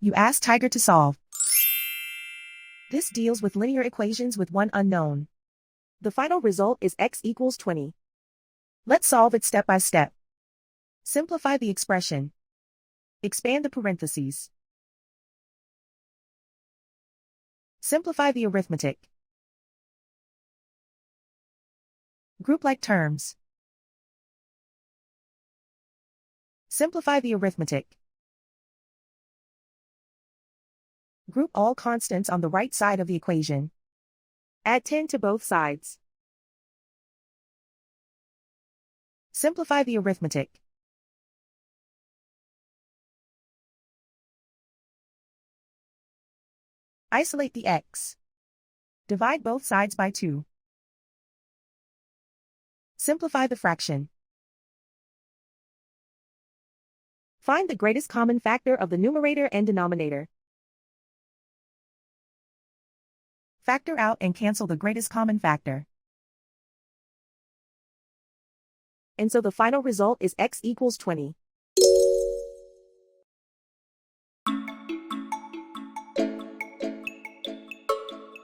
You ask Tiger to solve. This deals with linear equations with one unknown. The final result is x equals 20. Let's solve it step by step. Simplify the expression. Expand the parentheses. Simplify the arithmetic. Group like terms. Simplify the arithmetic. Group all constants on the right side of the equation. Add 10 to both sides. Simplify the arithmetic. Isolate the x. Divide both sides by 2. Simplify the fraction. Find the greatest common factor of the numerator and denominator. Factor out and cancel the greatest common factor. And so the final result is x equals 20.